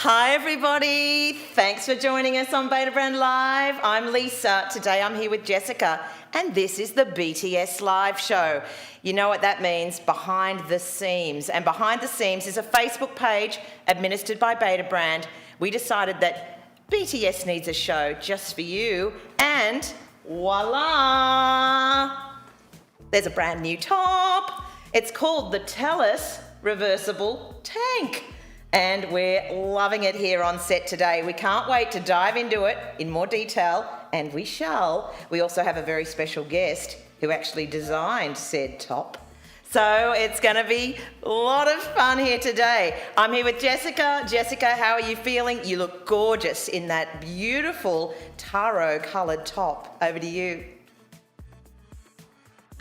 Hi everybody, thanks for joining us on Beta Brand Live. I'm Lisa, today I'm here with Jessica and this is the BTS live show. You know what that means, behind the seams. And behind the seams is a Facebook page administered by Beta Brand. We decided that BTS needs a show just for you and voila! There's a brand new top. It's called the TELUS Reversible Tank. And we're loving it here on set today. We can't wait to dive into it in more detail, and we shall. We also have a very special guest who actually designed said top. So it's gonna be a lot of fun here today. I'm here with Jessica. Jessica, how are you feeling? You look gorgeous in that beautiful taro colored top. Over to you.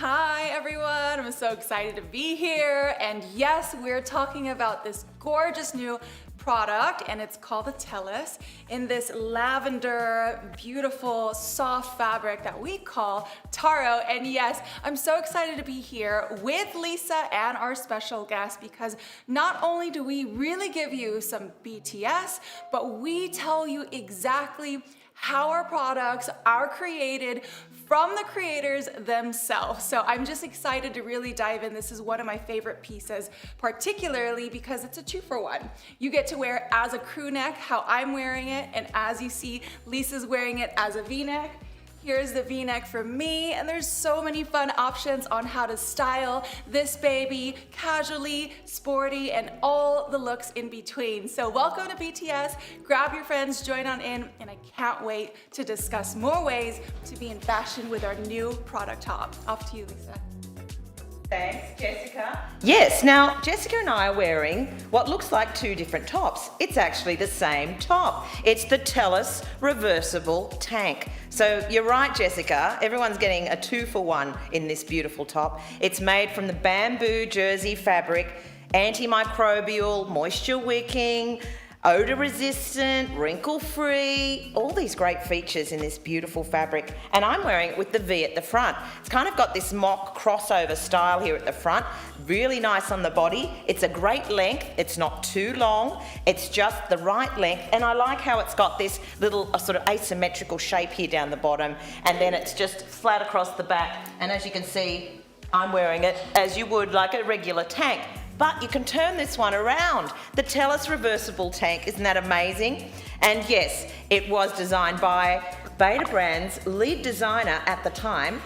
Hi everyone, I'm so excited to be here, and yes, we're talking about this gorgeous new product, and it's called the TELUS in this lavender, beautiful, soft fabric that we call taro. And yes, I'm so excited to be here with Lisa and our special guest, because not only do we really give you some BTS, but we tell you exactly how our products are created from the creators themselves. So I'm just excited to really dive in. This is one of my favorite pieces, particularly because it's a 2-for-1. You get to wear it as a crew neck, how I'm wearing it, and as you see, Lisa's wearing it as a V-neck. Here's the V-neck for me, and there's so many fun options on how to style this baby casually, sporty, and all the looks in between. So welcome to BTS, grab your friends, join on in, and I can't wait to discuss more ways to be in fashion with our new product top. Off to you, Lisa. Thanks, Jessica. Yes, now Jessica and I are wearing what looks like two different tops. It's actually the same top. It's the TELUS Reversible Tank. So you're right, Jessica, everyone's getting a 2-for-1 in this beautiful top. It's made from the bamboo jersey fabric, antimicrobial, moisture wicking, odor resistant, wrinkle free, all these great features in this beautiful fabric. And I'm wearing it with the V at the front. It's kind of got this mock crossover style here at the front, really nice on the body. It's a great length, it's not too long, it's just the right length. And I like how it's got this little sort of asymmetrical shape here down the bottom, and then it's just flat across the back. And as you can see, I'm wearing it as you would like a regular tank. But you can turn this one around. The TELUS Reversible Tank, isn't that amazing? And yes, it was designed by Beta Brand's lead designer at the time,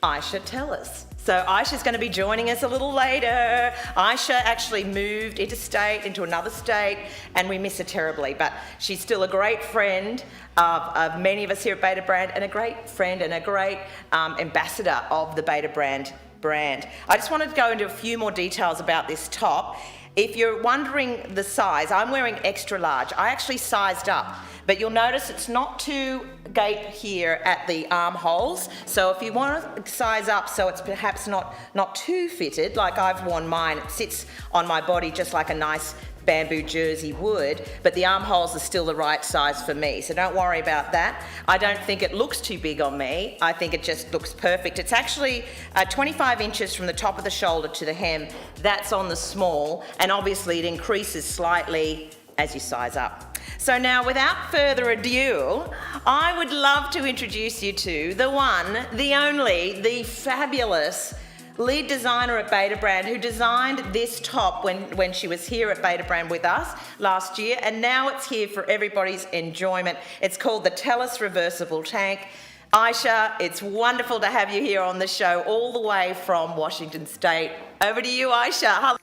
Aisha TELUS. So Aisha's going to be joining us a little later. Aisha actually moved interstate into another state, and we miss her terribly, but she's still a great friend of many of us here at Beta Brand, and a great friend and a great ambassador of the Beta Brand brand. I just wanted to go into a few more details about this top. If you're wondering the size, I'm wearing extra large. I actually sized up, but you'll notice it's not too gape here at the armholes. So if you want to size up so it's perhaps not too fitted, like I've worn mine, it sits on my body just like a nice bamboo jersey would, but the armholes are still the right size for me, so don't worry about that. I don't think it looks too big on me. I think it just looks perfect. It's actually 25 inches from the top of the shoulder to the hem. That's on the small, and obviously it increases slightly as you size up. So now, without further ado, I would love to introduce you to the one, the only, the fabulous lead designer at Beta Brand, who designed this top when she was here at Beta Brand with us last year, and now it's here for everybody's enjoyment. It's called the TELUS Reversible Tank. Aisha, it's wonderful to have you here on the show all the way from Washington State. Over to you, Aisha.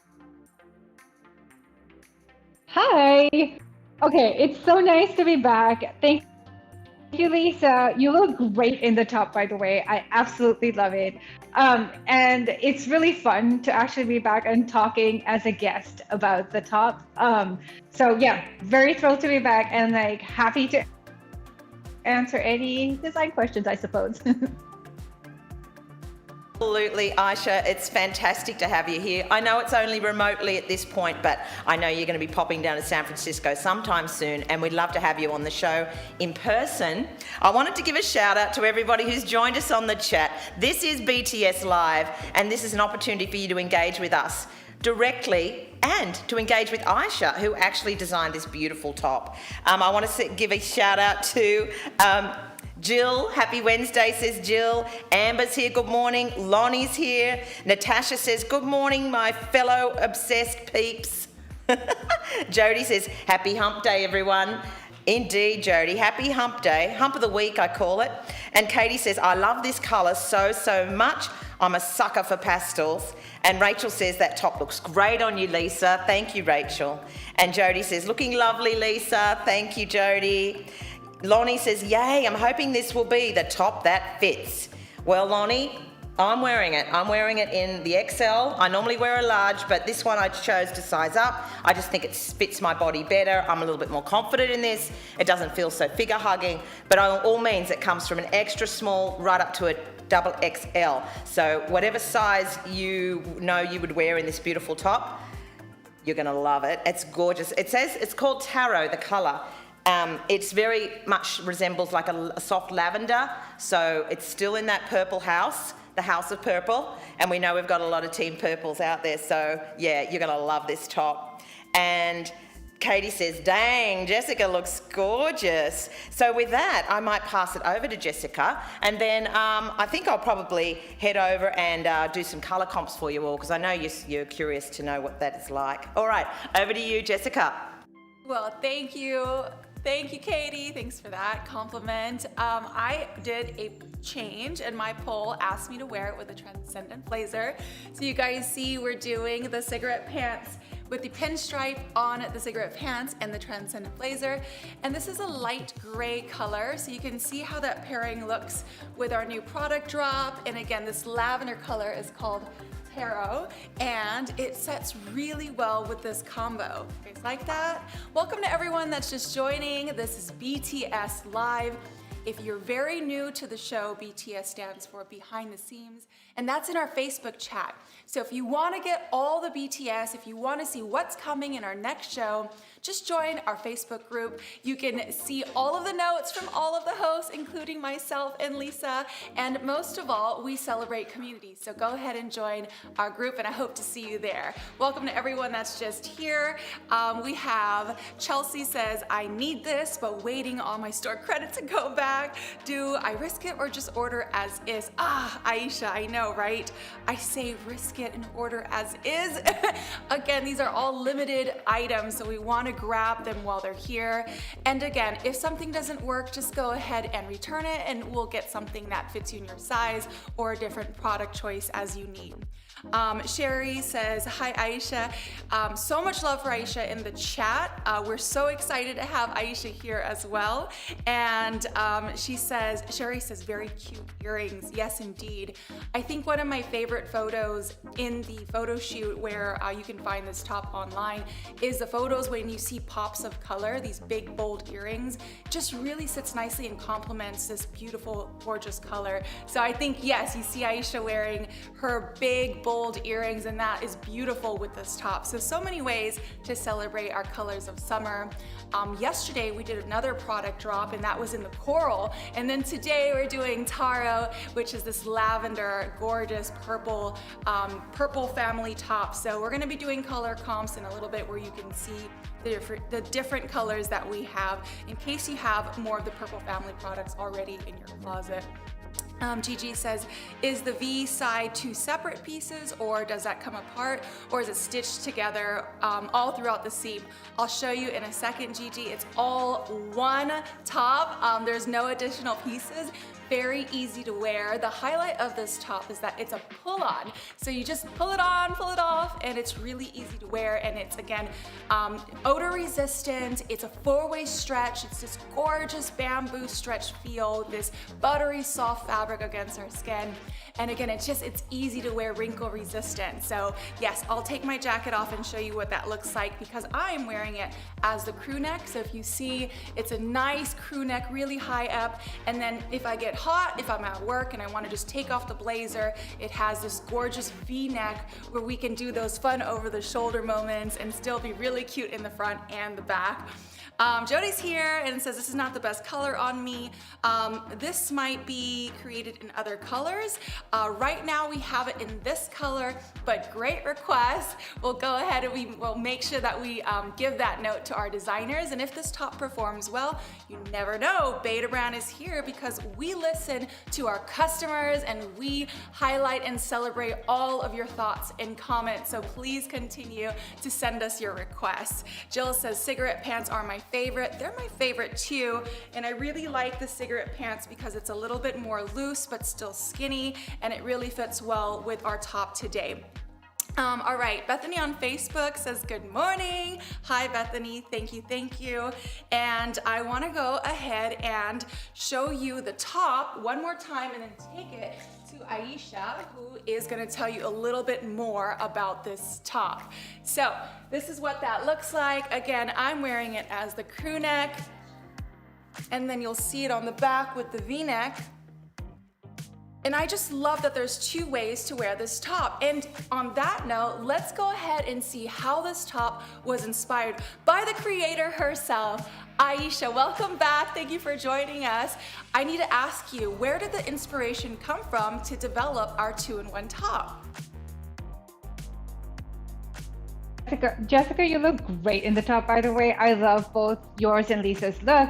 Hi. Okay, it's so nice to be back. Thank you, Lisa. You look great in the top, by the way. I absolutely love it. And it's really fun to actually be back and talking as a guest about the top. So yeah, very thrilled to be back, and like happy to answer any design questions, I suppose. Absolutely, Aisha, it's fantastic to have you here. I know it's only remotely at this point, but I know you're going to be popping down to San Francisco sometime soon, and we'd love to have you on the show in person. I wanted to give a shout out to everybody who's joined us on the chat. This is BTS Live, and this is an opportunity for you to engage with us directly and to engage with Aisha, who actually designed this beautiful top. I want to give a shout out to Jill. Happy Wednesday, says Jill. Amber's here, good morning. Lonnie's here. Natasha says, good morning, my fellow obsessed peeps. Jody says, happy hump day, everyone. Indeed, Jody. Happy hump day. Hump of the week, I call it. And Katie says, I love this colour so much. I'm a sucker for pastels. And Rachel says, that top looks great on you, Lisa. Thank you, Rachel. And Jody says, looking lovely, Lisa. Thank you, Jody. Lonnie says, yay, I'm hoping this will be the top that fits. Well, Lonnie, I'm wearing it. I'm wearing it in the XL. I normally wear a large, but this one I chose to size up. I just think it fits my body better. I'm a little bit more confident in this. It doesn't feel so figure hugging, but by all means, it comes from an extra small right up to a double XL. So whatever size you know you would wear in this beautiful top, you're gonna love it. It's gorgeous. It says it's called Taro, the color. It's very much resembles like a soft lavender. So it's still in that purple house, the house of purple. And we know we've got a lot of team purples out there. So yeah, you're gonna love this top. And Katie says, dang, Jessica looks gorgeous. So with that, I might pass it over to Jessica. And then I think I'll probably head over and do some color comps for you all, because I know you're curious to know what that is like. All right, over to you, Jessica. Well, thank you. Thank you, Katie. Thanks for that compliment. I did a change and my poll asked me to wear it with a transcendent blazer. So you guys see we're doing the cigarette pants with the pinstripe on the cigarette pants and the transcendent blazer. And this is a light gray color, so you can see how that pairing looks with our new product drop. And again, this lavender color is called Taro, and it sets really well with this combo. You guys like that? Welcome to everyone that's just joining. This is BTS Live. If you're very new to the show, BTS stands for Behind the Scenes, and that's in our Facebook chat. So if you want to get all the BTS, if you want to see what's coming in our next show, just join our Facebook group. You can see all of the notes from all of the hosts, including myself and Lisa. And most of all, we celebrate community. So go ahead and join our group, and I hope to see you there. Welcome to everyone that's just here. We have Chelsea says, I need this, but waiting on my store credit to go back. Do I risk it or just order as is? Aisha, I know, right? I say risk it and order as is. Again, these are all limited items, so we want to grab them while they're here. And again, if something doesn't work, just go ahead and return it, and we'll get something that fits you in your size or a different product choice as you need. Sherry says, hi Aisha. So much love for Aisha in the chat. We're so excited to have Aisha here as well. And Sherry says, very cute earrings. Yes, indeed. I think one of my favorite photos in the photo shoot where you can find this top online is the photos when you see pops of color, these big bold earrings. Just really sits nicely and complements this beautiful, gorgeous color. So I think, yes, you see Aisha wearing her big, bold earrings, and that is beautiful with this top. So many ways to celebrate our colors of summer. Yesterday we did another product drop, and that was in the coral. And then today we're doing Taro, which is this lavender, gorgeous purple, purple family top. So we're gonna be doing color comps in a little bit where you can see the different colors that we have in case you have more of the purple family products already in your closet. Gigi says, is the V side two separate pieces, or does that come apart, or is it stitched together all throughout the seam? I'll show you in a second, Gigi. It's all one top. There's no additional pieces. Very easy to wear. The highlight of this top is that it's a pull-on. So you just pull it on, pull it off, and it's really easy to wear. And it's, again, odor resistant. It's a four-way stretch. It's this gorgeous bamboo stretch feel, this buttery soft fabric against our skin. And again, it's easy to wear, wrinkle resistant. So yes, I'll take my jacket off and show you what that looks like, because I am wearing it as the crew neck. So if you see, it's a nice crew neck, really high up. And then if I get hot, if I'm at work and I want to just take off the blazer, it has this gorgeous V-neck where we can do those fun over the shoulder moments and still be really cute in the front and the back. Jody's here and says, this is not the best color on me. This might be created created in other colors. Right now we have it in this color, but great request. We'll go ahead and we will make sure that we give that note to our designers. And if this top performs well, you never know, Beta Brand is here because we listen to our customers and we highlight and celebrate all of your thoughts and comments. So please continue to send us your requests. Jill says cigarette pants are my favorite. They're my favorite too. And I really like the cigarette pants because it's a little bit more loose but still skinny, and it really fits well with our top today. All right, Bethany on Facebook says good morning. Hi Bethany, thank you. And I wanna go ahead and show you the top one more time and then take it to Aisha, who is gonna tell you a little bit more about this top. So this is what that looks like. Again, I'm wearing it as the crew neck, and then you'll see it on the back with the V-neck. And I just love that there's two ways to wear this top. And on that note, let's go ahead and see how this top was inspired by the creator herself. Aisha, welcome back. Thank you for joining us. I need to ask you, where did the inspiration come from to develop our 2-in-1 top? Jessica, you look great in the top, by the way. I love both yours and Lisa's look.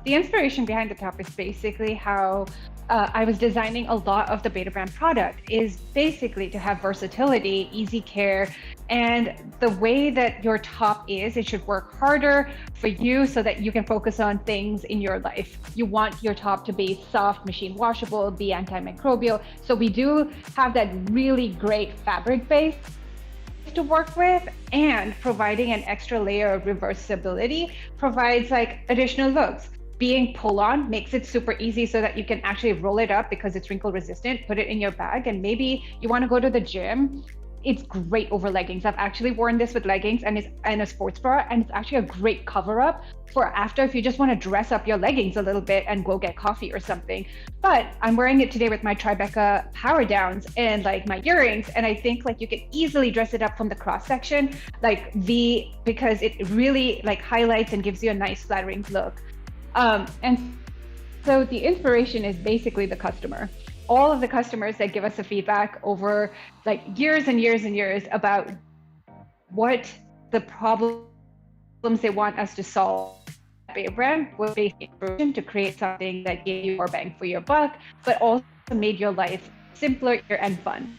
The inspiration behind the top is basically how I was designing a lot of the Beta Brand product is basically to have versatility, easy care, and the way that your top is, it should work harder for you so that you can focus on things in your life. You want your top to be soft, machine washable, be antimicrobial. So we do have that really great fabric base to work with, and providing an extra layer of reversibility provides like additional looks. Being pull-on makes it super easy so that you can actually roll it up because it's wrinkle resistant, put it in your bag, and maybe you want to go to the gym. It's great over leggings. I've actually worn this with leggings and a sports bra, and it's actually a great cover-up for after if you just want to dress up your leggings a little bit and go get coffee or something. But I'm wearing it today with my Tribeca power downs and like my earrings, and I think like you can easily dress it up from the cross section like V, because it really like highlights and gives you a nice flattering look. And so the inspiration is basically the customer. All of the customers that give us a feedback over like years and years and years about what the problems they want us to solve. Beta Brand was basically to create something that gave you more bang for your buck, but also made your life simpler and fun.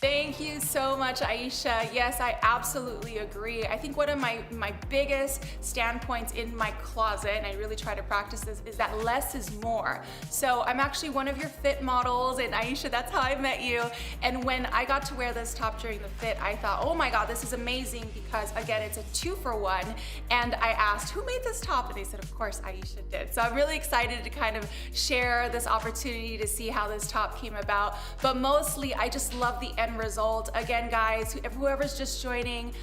Thank you so much, Aisha. Yes, I absolutely agree. I think one of my biggest standpoints in my closet, and I really try to practice this, is that less is more. So I'm actually one of your fit models, and Aisha, that's how I met you. And when I got to wear this top during the fit, I thought, oh my God, this is amazing because again, it's a 2-for-1. And I asked, who made this top? And they said, of course, Aisha did. So I'm really excited to kind of share this opportunity to see how this top came about. But mostly, I just love the end result. Again, guys, whoever's just joining,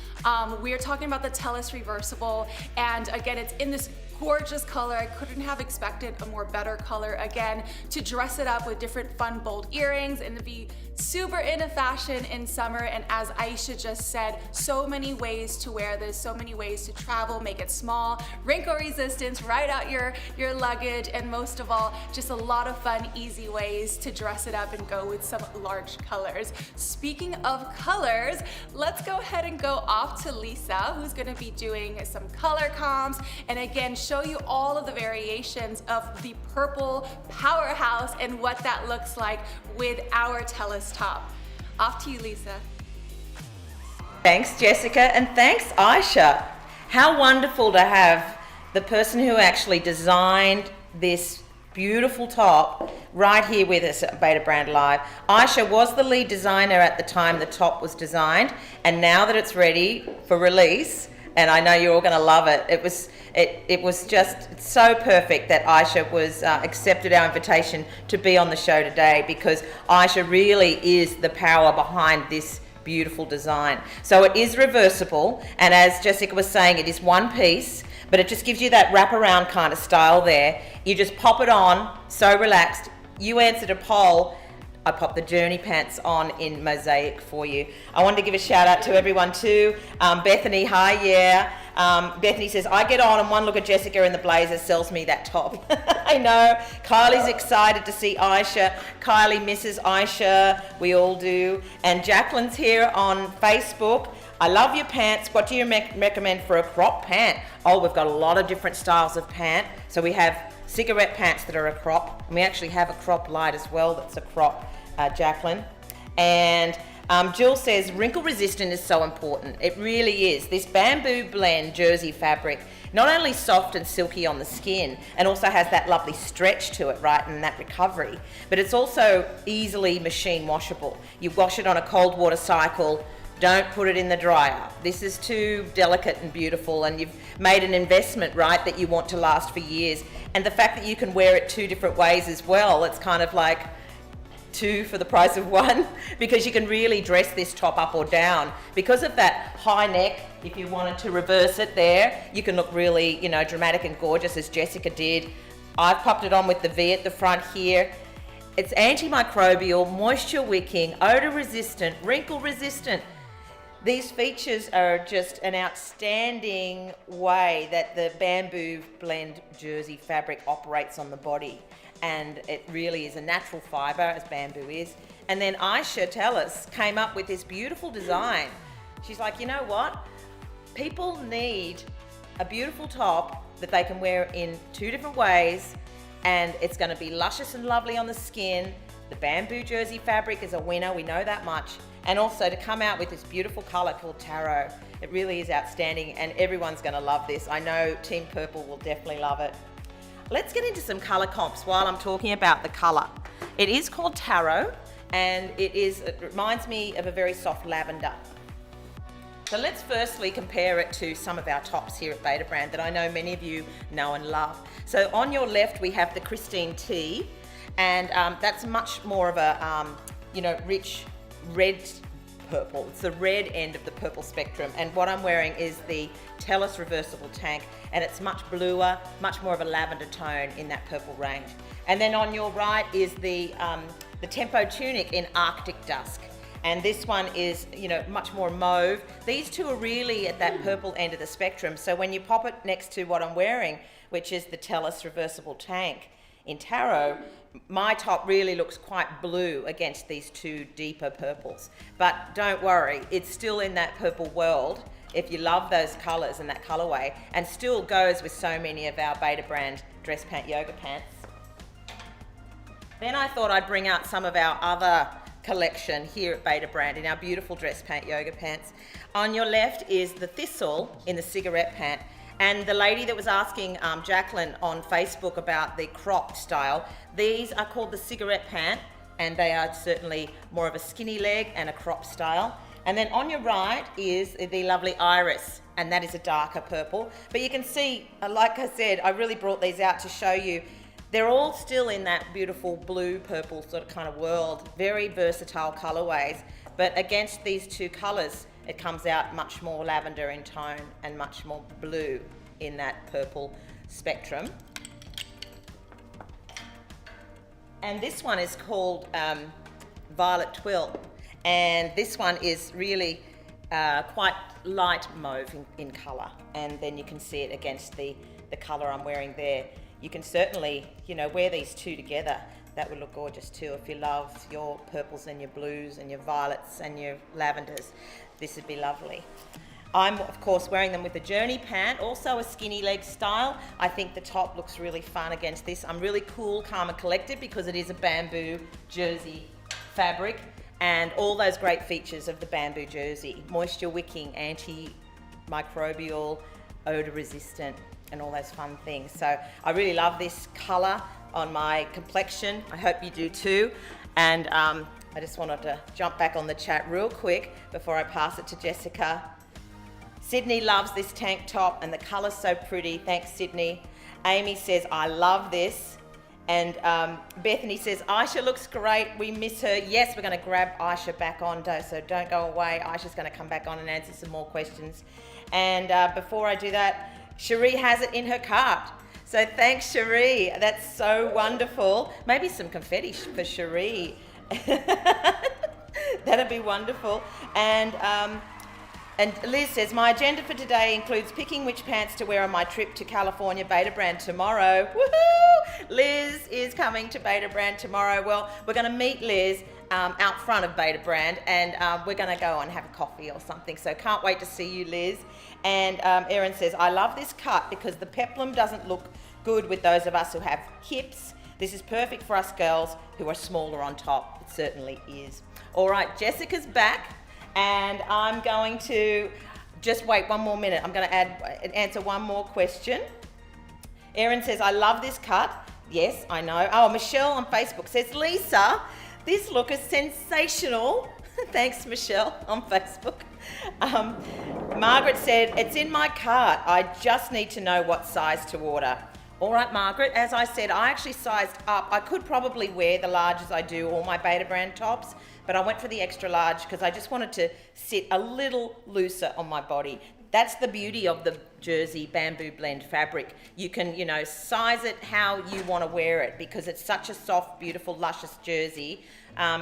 we are talking about the Tellus Reversible, and again, it's in this gorgeous color. I couldn't have expected a more better color, again, to dress it up with different fun, bold earrings and to be super into fashion in summer. And as Aisha just said, so many ways to wear this, so many ways to travel, make it small, wrinkle resistance, right out your luggage, and most of all, just a lot of fun, easy ways to dress it up and go with some large colors. Speaking of colors, let's go ahead and go off to Lisa, who's gonna be doing some color comps, and again, show you all of the variations of the purple powerhouse and what that looks like with our Tellus top. Off to you, Lisa. Thanks, Jessica, and thanks, Aisha. How wonderful to have the person who actually designed this beautiful top right here with us at Beta Brand Live. Aisha was the lead designer at the time the top was designed, and now that it's ready for release, and I know you're all going to love it, it was just so perfect that Aisha was accepted our invitation to be on the show today, because Aisha really is the power behind this beautiful design. So it is reversible, and as Jessica was saying, it is one piece, but it just gives you that wraparound kind of style there. You just pop it on, so relaxed. You answered a poll I popped the Journey pants on in Mosaic for you. I wanted to give a shout out to everyone too. Bethany, hi, yeah. Bethany says, I get on and one look at Jessica in the blazer sells me that top. I know. Kylie's excited to see Aisha. Kylie misses Aisha. We all do. And Jacqueline's here on Facebook. I love your pants. What do you recommend for a crop pant? Oh, we've got a lot of different styles of pant. So we have cigarette pants that are a crop. And we actually have a crop light as well that's a crop, Jacqueline. And Jill says, wrinkle resistant is so important. It really is. This bamboo blend jersey fabric, not only soft and silky on the skin, and also has that lovely stretch to it, right, and that recovery, but it's also easily machine washable. You wash it on a cold water cycle. Don't put it in the dryer. This is too delicate and beautiful, and you've made an investment, right, that you want to last for years. And the fact that you can wear it 2 different ways as well, it's kind of like 2 for the price of 1, because you can really dress this top up or down. Because of that high neck, if you wanted to reverse it there, you can look really, you know, dramatic and gorgeous as Jessica did. I've popped it on with the V at the front here. It's antimicrobial, moisture wicking, odor resistant, wrinkle resistant. These features are just an outstanding way that the bamboo blend jersey fabric operates on the body. And it really is a natural fibre, as bamboo is. And then Aisha Tellis came up with this beautiful design. She's like, you know what? People need a beautiful top that they can wear in 2 different ways, and it's going to be luscious and lovely on the skin. The bamboo jersey fabric is a winner, we know that much. And also to come out with this beautiful colour called Taro. It really is outstanding, and everyone's going to love this. I know Team Purple will definitely love it. Let's get into some colour comps while I'm talking about the colour. It is called Taro, and it reminds me of a very soft lavender. So let's firstly compare it to some of our tops here at Beta Brand that I know many of you know and love. So on your left we have the Christine T, and that's much more of a rich red purple. It's the red end of the purple spectrum, and what I'm wearing is the Tellus reversible tank, and it's much bluer, much more of a lavender tone in that purple range. And then on your right is the Tempo tunic in Arctic Dusk, and this one is, you know, much more mauve. These 2 are really at that purple end of the spectrum, so when you pop it next to what I'm wearing, which is the Tellus reversible tank in Taro, my top really looks quite blue against these 2 deeper purples. But don't worry, it's still in that purple world if you love those colours and that colourway, and still goes with so many of our Beta Brand dress pant yoga pants. Then I thought I'd bring out some of our other collection here at Beta Brand in our beautiful dress pant yoga pants. On your left is the Thistle in the cigarette pant. And the lady that was asking Jacqueline on Facebook about the cropped style, these are called the cigarette pant, and they are certainly more of a skinny leg and a crop style. And then on your right is the lovely Iris, and that is a darker purple. But you can see, like I said, I really brought these out to show you, they're all still in that beautiful blue purple sort of kind of world, very versatile colorways. But against these 2 colors, it comes out much more lavender in tone and much more blue in that purple spectrum. And this one is called Violet Twill, and this one is really quite light mauve in colour, and then you can see it against the colour I'm wearing there. You can certainly, you know, wear these 2 together. That would look gorgeous too. If you love your purples and your blues and your violets and your lavenders, this would be lovely. I'm of course wearing them with the Journey pant, also a skinny leg style. I think the top looks really fun against this. I'm really cool, calm and collected because it is a bamboo jersey fabric, and all those great features of the bamboo jersey: moisture wicking, antimicrobial, odor resistant, and all those fun things. So I really love this colour on my complexion. I hope you do too. And I just wanted to jump back on the chat real quick before I pass it to Jessica. Sydney loves this tank top and the colour's so pretty. Thanks, Sydney. Amy says, I love this. And Bethany says, Aisha looks great. We miss her. Yes, we're going to grab Aisha back on, so don't go away. Aisha's going to come back on and answer some more questions. And before I do that, Cherie has it in her cart. So thanks, Cherie. That's so wonderful. Maybe some confetti for Cherie That'd be wonderful. And Liz says, my agenda for today includes picking which pants to wear on my trip to California Beta Brand tomorrow. Woohoo! Liz is coming to Beta Brand tomorrow. Well, we're going to meet Liz out front of Beta Brand, and we're going to go and have a coffee or something. So can't wait to see you, Liz. And Erin says, I love this cut because the peplum doesn't look good with those of us who have hips. This is perfect for us girls who are smaller on top. It certainly is. All right, Jessica's back. And I'm going to just wait one more minute. I'm going to answer one more question. Erin says, I love this cut. Yes, I know. Oh, Michelle on Facebook says, Lisa, this look is sensational. Thanks, Michelle on Facebook. Margaret said, it's in my cart. I just need to know what size to order. All right, Margaret, as I said, I actually sized up. I could probably wear the large as I do all my Beta Brand tops, but I went for the extra large because I just wanted to sit a little looser on my body. That's the beauty of the jersey bamboo blend fabric. You can, size it how you want to wear it because it's such a soft, beautiful, luscious jersey.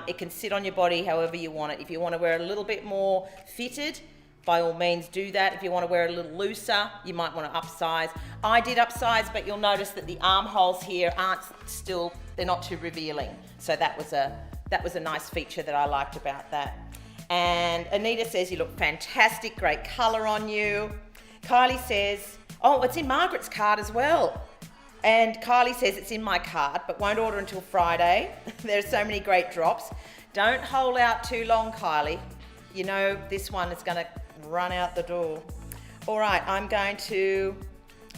It can sit on your body however you want it. If you want to wear it a little bit more fitted, by all means do that. If you want to wear it a little looser, you might want to upsize. I did upsize, but you'll notice that the armholes here they're not too revealing. So that was a nice feature that I liked about that. And Anita says, you look fantastic, great colour on you. Kylie says, oh, it's in Margaret's cart as well. And Kylie says it's in my cart, but won't order until Friday. There's so many great drops. Don't hold out too long, Kylie. You know this one is going to run out the door. All right, I'm going to,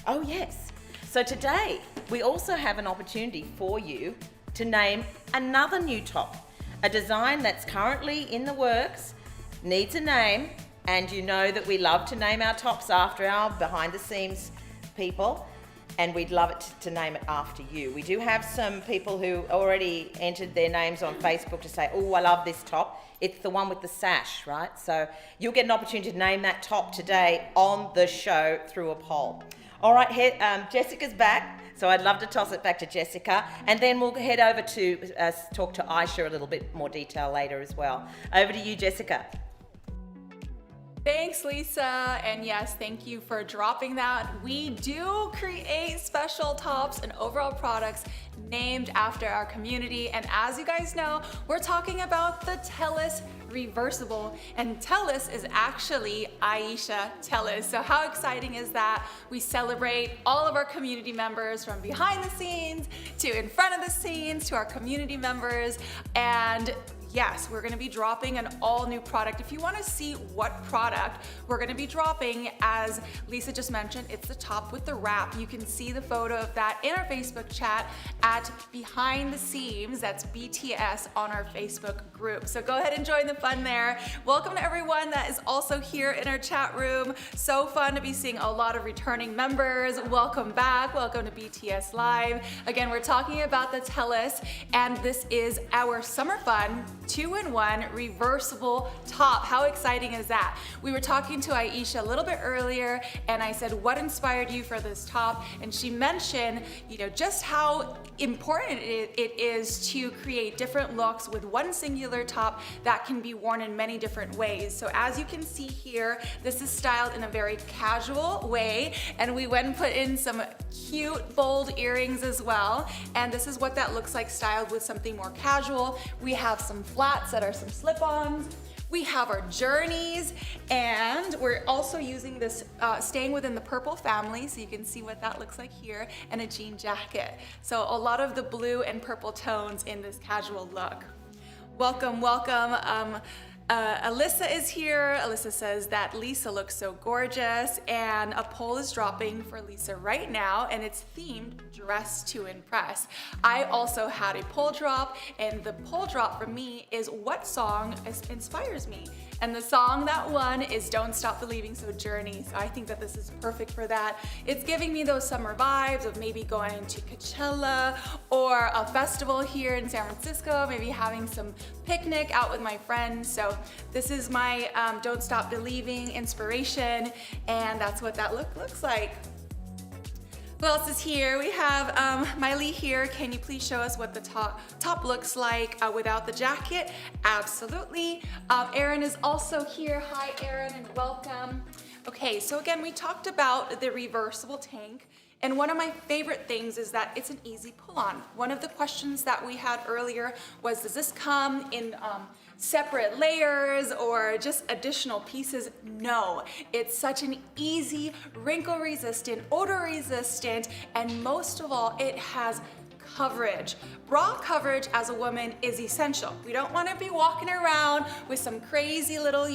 oh yes. So today we also have an opportunity for you to name another new top. A design that's currently in the works, needs a name, and you know that we love to name our tops after our behind the scenes people, and we'd love it to name it after you. We do have some people who already entered their names on Facebook to say, oh, I love this top. It's the one with the sash, right? So you'll get an opportunity to name that top today on the show through a poll. All right, Jessica's back. So I'd love to toss it back to Jessica, and then we'll head over to talk to Aisha a little bit more detail later as well. Over to you, Jessica. Thanks, Lisa. And yes, thank you for dropping that. We do create special tops and overall products named after our community. And as you guys know, we're talking about the Tellus reversible, and Tellus is actually Aisha Tellus. So how exciting is that? We celebrate all of our community members from behind the scenes to in front of the scenes to our community members. And yes, we're gonna be dropping an all new product. If you wanna see what product we're gonna be dropping, as Lisa just mentioned, it's the top with the wrap. You can see the photo of that in our Facebook chat at Behind the Seams, that's BTS on our Facebook group. So go ahead and join the fun there. Welcome to everyone that is also here in our chat room. So fun to be seeing a lot of returning members. Welcome back, welcome to BTS Live. Again, we're talking about the Tellus, and this is our summer fun 2-in-1 reversible top. How exciting is that? We were talking to Aisha a little bit earlier, and I said, what inspired you for this top? And she mentioned, just how important it is to create different looks with one singular top that can be worn in many different ways. So as you can see here, this is styled in a very casual way, and we went and put in some cute, bold earrings as well. And this is what that looks like styled with something more casual. We have some flats that are some slip-ons. We have our journeys, and we're also using this, staying within the purple family, so you can see what that looks like here, and a jean jacket. So a lot of the blue and purple tones in this casual look. Welcome, welcome. Alyssa is here. Alyssa says that Lisa looks so gorgeous, and a poll is dropping for Lisa right now, and it's themed Dress to Impress. I also had a poll drop, and the poll drop for me is what song inspires me. And the song that won is Don't Stop Believing, so Journey. So I think that this is perfect for that. It's giving me those summer vibes of maybe going to Coachella or a festival here in San Francisco, maybe having some picnic out with my friends. So this is my Don't Stop Believing inspiration, and that's what that look looks like. Who else is here? We have Miley here. Can you please show us what the top looks like without the jacket? Absolutely. Erin is also here. Hi, Erin, and welcome. Okay, so again, we talked about the reversible tank. And one of my favorite things is that it's an easy pull on. One of the questions that we had earlier was, does this come in separate layers or just additional pieces? No, it's such an easy, wrinkle resistant, odor resistant, and most of all, it has coverage. Bra coverage as a woman is essential. We don't want to be walking around with some crazy little,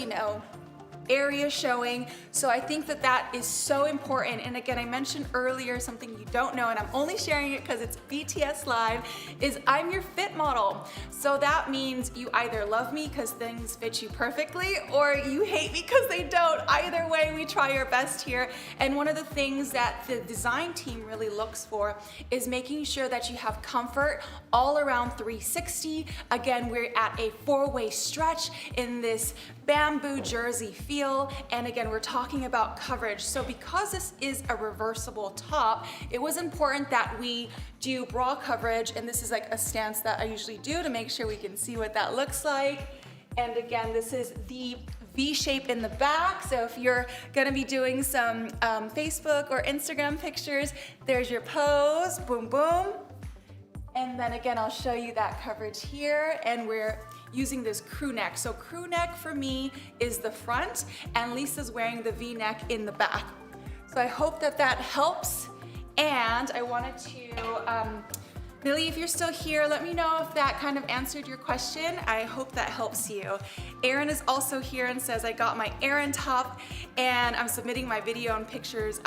area showing. So I think that that is so important. And again, I mentioned earlier something you don't know, and I'm only sharing it because it's BTS Live, is I'm your fit model. So that means you either love me because things fit you perfectly, or you hate me because they don't. Either way, we try our best here. And one of the things that the design team really looks for is making sure that you have comfort all around 360. Again, we're at a 4-way stretch in this bamboo jersey feel, and again, we're talking about coverage. So because this is a reversible top, it was important that we do bra coverage, and this is like a stance that I usually do to make sure we can see what that looks like. And again, this is the V shape in the back, so if you're gonna be doing some Facebook or Instagram pictures, there's your pose, boom, boom. And then again, I'll show you that coverage here, and we're using this crew neck. So crew neck for me is the front, and Lisa's wearing the V-neck in the back. So I hope that that helps. And I wanted to, Millie, if you're still here, let me know if that kind of answered your question. I hope that helps you. Erin is also here and says, I got my Erin top and I'm submitting my video and pictures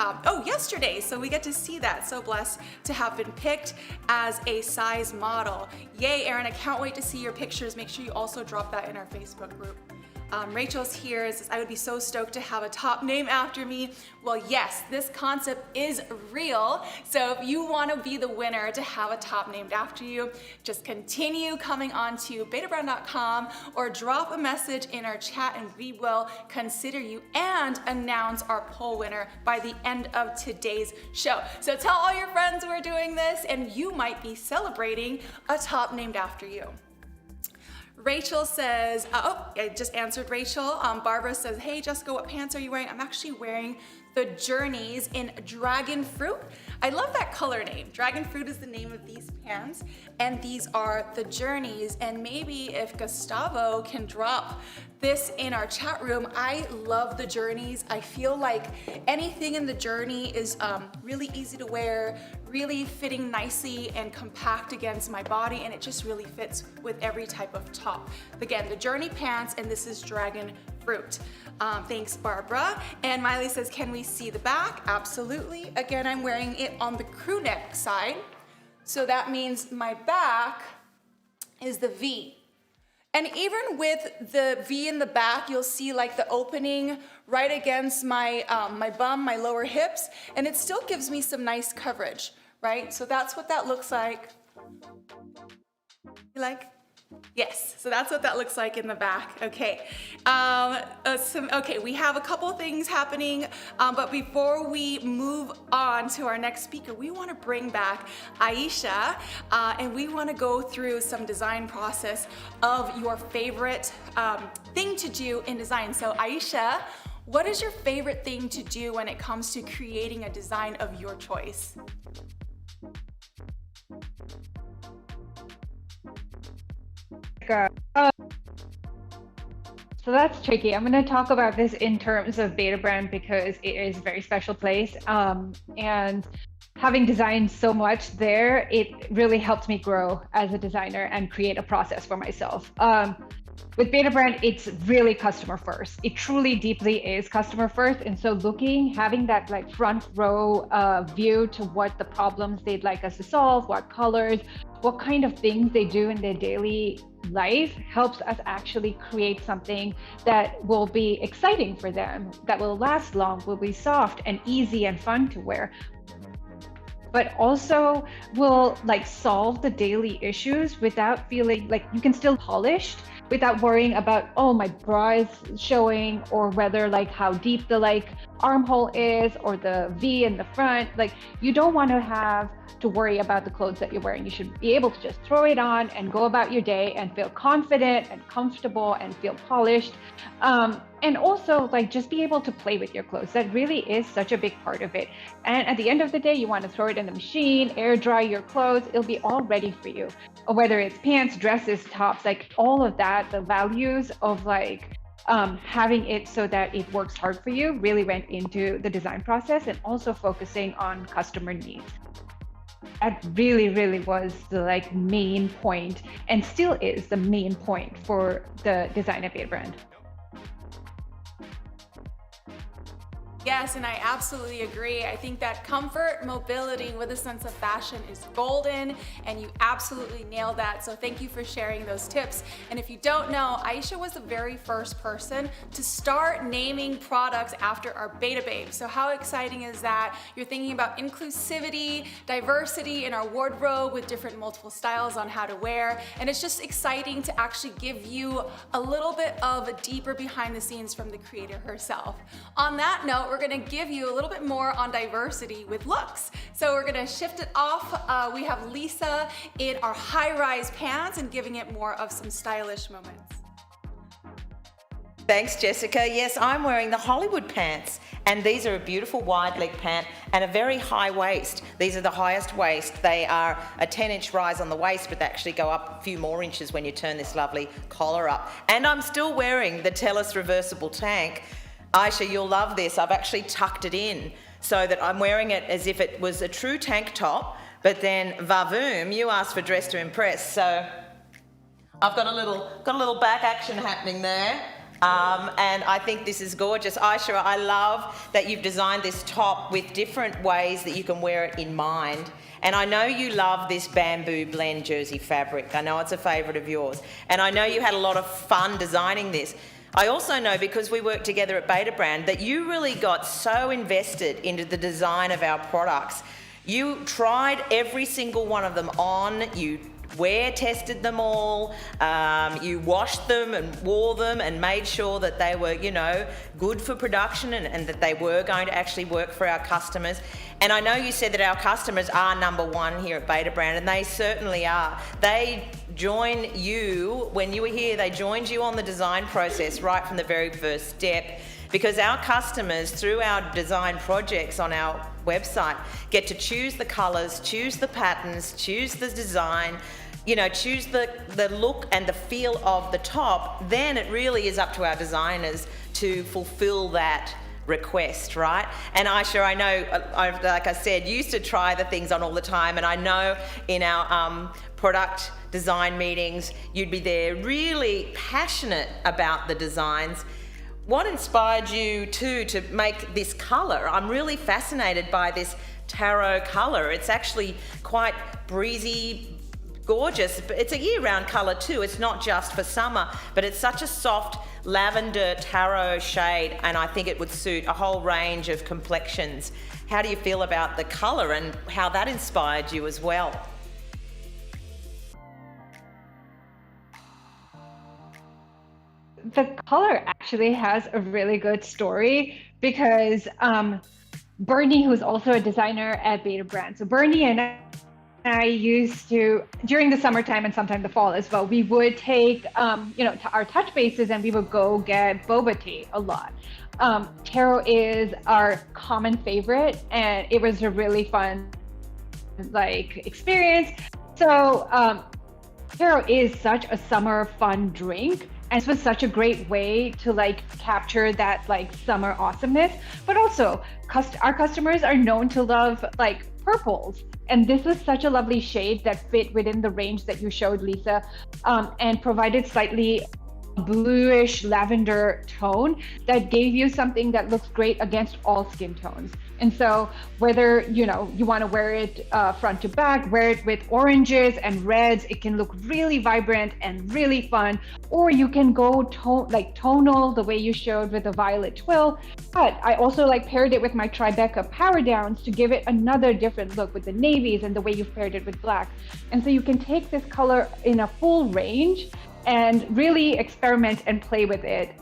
yesterday. So we get to see that. So blessed to have been picked as a size model. Yay, Erin, I can't wait to see your pictures. Make sure you also drop that in our Facebook group. Rachel's here and says, I would be so stoked to have a top named after me. Well, yes, this concept is real. So if you want to be the winner to have a top named after you, just continue coming on to betabrand.com or drop a message in our chat and we will consider you and announce our poll winner by the end of today's show. So tell all your friends we're doing this and you might be celebrating a top named after you. Rachel says, I just answered Rachel. Barbara says, hey Jessica, what pants are you wearing? I'm actually wearing the Journeys in Dragon Fruit. I love that color name. Dragon Fruit is the name of these pants, and these are the Journeys. And maybe if Gustavo can drop this in our chat room, I love the Journeys. I feel like anything in the Journey is really easy to wear, really fitting nicely and compact against my body, and it just really fits with every type of top. Again, the Journey pants, and this is Dragon Fruit. Thanks, Barbara. And Miley says, can we see the back? Absolutely. Again, I'm wearing it on the crew neck side. So that means my back is the V. And even with the V in the back, you'll see like the opening right against my, my bum, my lower hips, and it still gives me some nice coverage, right? So that's what that looks like. You like? Yes, so that's what that looks like in the back. Okay, okay, we have a couple things happening, but before we move on to our next speaker, we want to bring back Aisha, and we want to go through some design process of your favorite thing to do in design. So Aisha, what is your favorite thing to do when it comes to creating a design of your choice? So that's tricky. I'm going to talk about this in terms of Beta Brand because it is a very special place. And having designed so much there, it really helped me grow as a designer and create a process for myself. With Beta Brand, it's really customer first. It truly, deeply is customer first. And so having that like front row view to what the problems they'd like us to solve, what colors, what kind of things they do in their daily life helps us actually create something that will be exciting for them, that will last long, will be soft and easy and fun to wear, but also will like solve the daily issues without feeling like you can still polished without worrying about, oh, my bra is showing, or whether like how deep the like armhole is, or the V in the front. Like, you don't want to have to worry about the clothes that you're wearing. You should be able to just throw it on and go about your day and feel confident and comfortable and feel polished. And also, like, just be able to play with your clothes. That really is such a big part of it. And at the end of the day, you want to throw it in the machine, air dry your clothes. It'll be all ready for you. Or whether it's pants, dresses, tops, like all of that, the values of like having it so that it works hard for you really went into the design process, and also focusing on customer needs. That really was the like main point, and still is the main point for the design of Beta brand. Yes, and I absolutely agree. I think that comfort, mobility with a sense of fashion is golden, and you absolutely nailed that. So thank you for sharing those tips. And if you don't know, Aisha was the very first person to start naming products after our Beta Babe. So how exciting is that? You're thinking about inclusivity, diversity in our wardrobe with different multiple styles on how to wear. And it's just exciting to actually give you a little bit of a deeper behind the scenes from the creator herself. On that note, we're gonna give you a little bit more on diversity with looks. So we're gonna shift it off. We have Lisa in our high-rise pants and giving it more of some stylish moments. Thanks, Jessica. Yes, I'm wearing the Hollywood pants, and these are a beautiful wide leg pant and a very high waist. These are the highest waist. They are a 10-inch rise on the waist, but they actually go up a few more inches when you turn this lovely collar up. And I'm still wearing the Tellus reversible tank. Aisha, you'll love this. I've actually tucked it in so that I'm wearing it as if it was a true tank top, but then vavoom, you asked for dress to impress. So I've got a little back action happening there. And I think this is gorgeous. Aisha, I love that you've designed this top with different ways that you can wear it in mind. And I know you love this bamboo blend jersey fabric. I know it's a favourite of yours. And I know you had a lot of fun designing this. I also know, because we worked together at Beta Brand, that you really got so invested into the design of our products. You tried every single one of them on, you wear tested them all, you washed them and wore them and made sure that they were, you know, good for production, and that they were going to actually work for our customers. And I know you said that our customers are number one here at Beta Brand, and they certainly are. They join you, when you were here, they joined you on the design process right from the very first step, because our customers, through our design projects on our website, get to choose the colors, choose the patterns, choose the design, you know, choose the look and the feel of the top. Then it really is up to our designers to fulfill that request, right? And Aisha, I know, like I said, you used to try the things on all the time, and I know in our product design meetings, you'd be there really passionate about the designs. What inspired you to make this color? I'm really fascinated by this taro color. It's actually quite breezy, gorgeous, but it's a year-round color too. It's not just for summer, but it's such a soft lavender taro shade, and I think it would suit a whole range of complexions. How do you feel about the color and how that inspired you as well? The color actually has a really good story, because Bernie, who's also a designer at Beta Brand, so Bernie and I used to, during the summertime and sometime the fall as well, we would take our touch bases, and we would go get boba tea a lot. Taro is our common favorite, and it was a really fun experience. So Taro is such a summer fun drink, and this was such a great way to capture that summer awesomeness. But also, our customers are known to love purples, and this was such a lovely shade that fit within the range that you showed, Lisa, and provided slightly bluish lavender tone that gave you something that looks great against all skin tones. And so whether you want to wear it front to back, wear it with oranges and reds, it can look really vibrant and really fun. Or you can go tonal, the way you showed with the violet twill. But I also paired it with my Tribeca Power Downs to give it another different look with the navies and the way you've paired it with black. And so you can take this color in a full range and really experiment and play with it.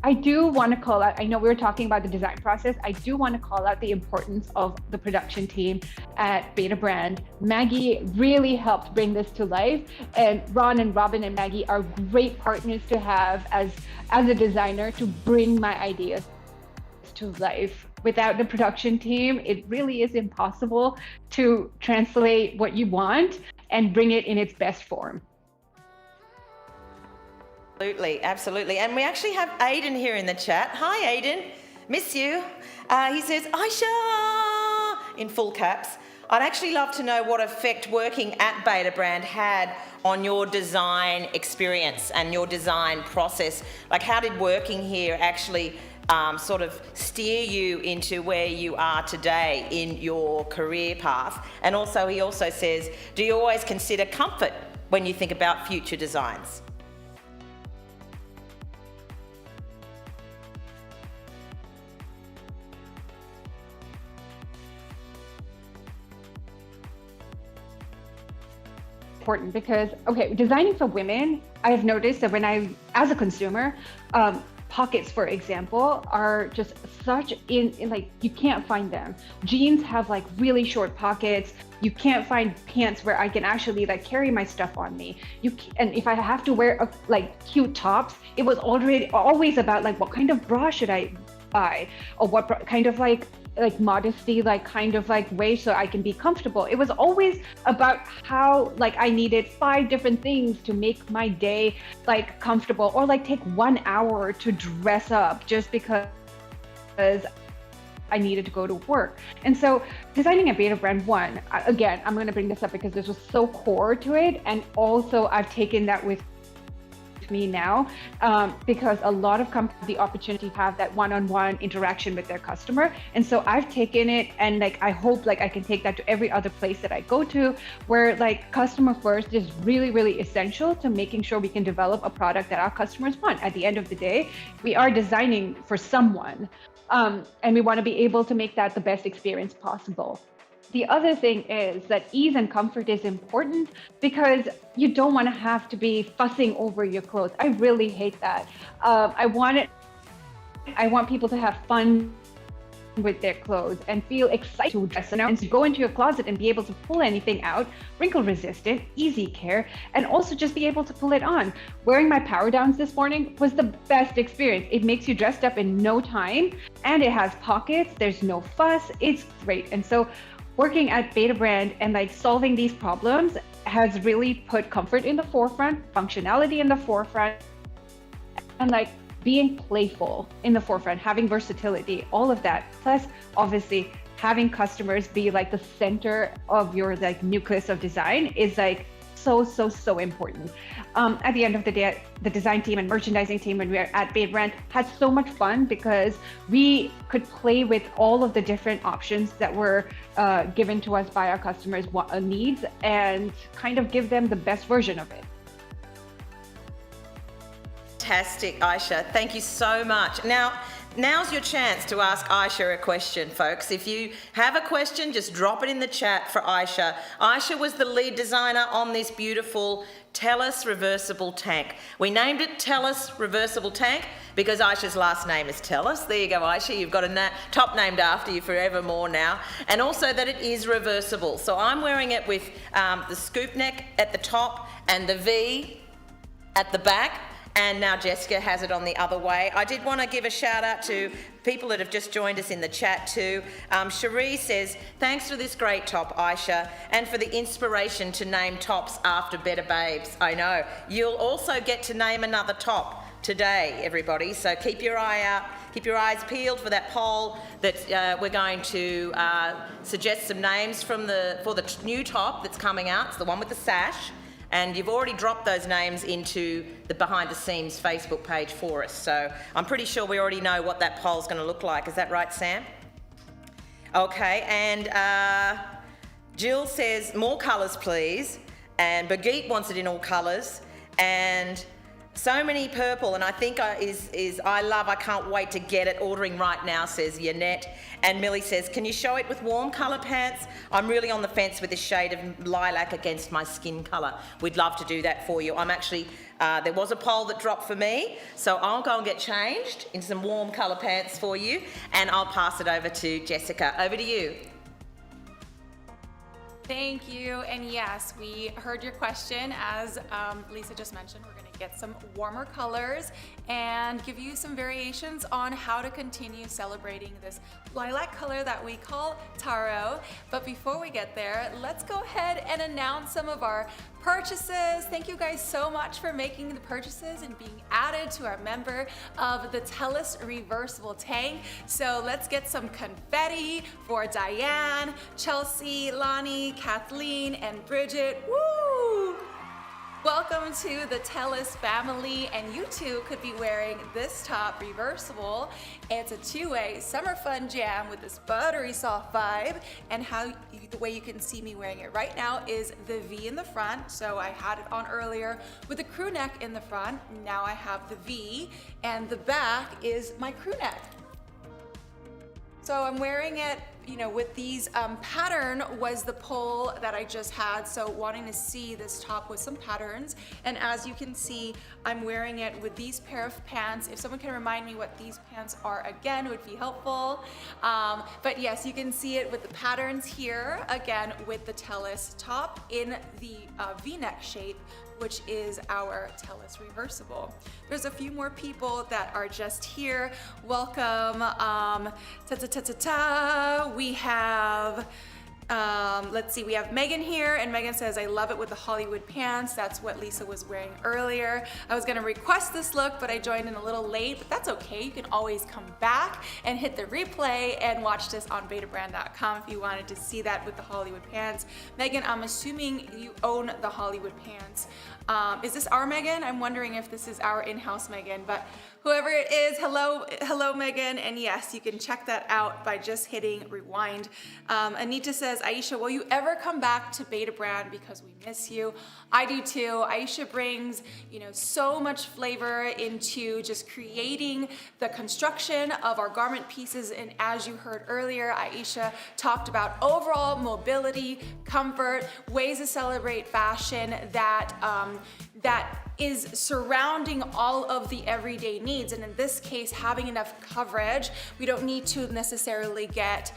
I do want to call out, I know we were talking about the design process. I do want to call out the importance of the production team at Beta Brand. Maggie really helped bring this to life, and Ron and Robin and Maggie are great partners to have as a designer to bring my ideas to life. Without the production team, it really is impossible to translate what you want and bring it in its best form. Absolutely, absolutely. And we actually have Aiden here in the chat. Hi, Aiden. Miss you. He says, Aisha, in full caps. I'd actually love to know what effect working at Beta Brand had on your design experience and your design process. Like, how did working here actually sort of steer you into where you are today in your career path? And also, he also says, do you always consider comfort when you think about future designs? Important because, okay, designing for women, I've noticed that when as a consumer, pockets, for example, are just such in like, you can't find them. Jeans have like really short pockets. You can't find pants where I can actually like carry my stuff on me. And if I have to wear like cute tops, it was always about like, what kind of bra should I buy, or what kind of like modesty, like kind of like way so I can be comfortable. It was always about how like I needed 5 different things to make my day like comfortable, or like take 1 hour to dress up just because I needed to go to work. And so designing at Beta Brand, one, again, I'm going to bring this up because this was so core to it. And also I've taken that with me now, because a lot of companies have the opportunity to have that one-on-one interaction with their customer. And so I've taken it, and like I hope like I can take that to every other place that I go to, where like customer first is really, really essential to making sure we can develop a product that our customers want. At the end of the day, we are designing for someone, and we want to be able to make that the best experience possible. The other thing is that ease and comfort is important, because you don't want to have to be fussing over your clothes. I really hate that. I want people to have fun with their clothes and feel excited to dress them, and to go into your closet and be able to pull anything out, wrinkle resistant, easy care, and also just be able to pull it on. Wearing my power downs this morning was the best experience. It makes you dressed up in no time, and it has pockets. There's no fuss. It's great. And so working at Beta Brand and like solving these problems has really put comfort in the forefront, functionality in the forefront, and like being playful in the forefront, having versatility, all of that. Plus, obviously, having customers be like the center of your like nucleus of design is like so important. At the end of the day, the design team and merchandising team, when we were at Beta Brand, had so much fun because we could play with all of the different options that were given to us by our customers' needs, and kind of give them the best version of it. Fantastic, Aisha. Thank you so much. Now's your chance to ask Aisha a question, folks. If you have a question, just drop it in the chat for Aisha. Aisha was the lead designer on this beautiful TELUS reversible tank. We named it TELUS reversible tank because Aisha's last name is TELUS. There you go, Aisha. You've got a top named after you forevermore now. And also that it is reversible. So I'm wearing it with the scoop neck at the top and the V at the back. And now Jessica has it on the other way. I did want to give a shout out to people that have just joined us in the chat too. Cherie says, thanks for this great top, Aisha, and for the inspiration to name tops after Better Babes. I know. You'll also get to name another top today, everybody. So keep your eye out, keep your eyes peeled for that poll that we're going to suggest some names for the new top that's coming out. It's the one with the sash. And you've already dropped those names into the Behind the Scenes Facebook page for us. So I'm pretty sure we already know what that poll's going to look like. Is that right, Sam? Okay, and Jill says, more colours, please. And Bagheet wants it in all colours. And So many purple, and I think I can't wait to get it. Ordering right now, says Yanette. And Millie says, can you show it with warm colour pants? I'm really on the fence with this shade of lilac against my skin colour. We'd love to do that for you. I'm actually, there was a poll that dropped for me, so I'll go and get changed in some warm colour pants for you, and I'll pass it over to Jessica. Over to you. Thank you. And yes, we heard your question. As Lisa just mentioned, we're going to get some warmer colors and give you some variations on how to continue celebrating this lilac color that we call taro. But before we get there, let's go ahead and announce some of our purchases. Thank you guys so much for making the purchases and being added to our member of the TELUS reversible tank. So let's get some confetti for Diane, Chelsea, Lonnie, Kathleen, and Bridget. Woo! Welcome to the TELUS family, and you too could be wearing this top reversible. It's a two-way summer fun jam with this buttery soft vibe, and the way you can see me wearing it right now is the V in the front. So I had it on earlier with the crew neck in the front. Now I have the V, and the back is my crew neck. So I'm wearing it, you know, with these pattern was the poll that I just had. So wanting to see this top with some patterns. And as you can see, I'm wearing it with these pair of pants. If someone can remind me what these pants are again, it would be helpful. But yes, you can see it with the patterns here, again, with the TELUS top in the V-neck shape, which is our TELUS reversible. There's a few more people that are just here. Welcome. We have, let's see, we have Megan here, and Megan says, I love it with the Hollywood pants. That's what Lisa was wearing earlier. I was gonna request this look, but I joined in a little late, but that's okay. You can always come back and hit the replay and watch this on betabrand.com if you wanted to see that with the Hollywood pants. Megan, I'm assuming you own the Hollywood pants. Is this our Megan? I'm wondering if this is our in-house Megan, but whoever it is, hello Megan, and yes, you can check that out by just hitting rewind. Anita says, Aisha, will you ever come back to Beta Brand because we miss you? I do too. Aisha brings, you know, so much flavor into just creating the construction of our garment pieces, and as you heard earlier, Aisha talked about overall mobility, comfort, ways to celebrate fashion that is surrounding all of the everyday needs. And in this case, having enough coverage. We don't need to necessarily get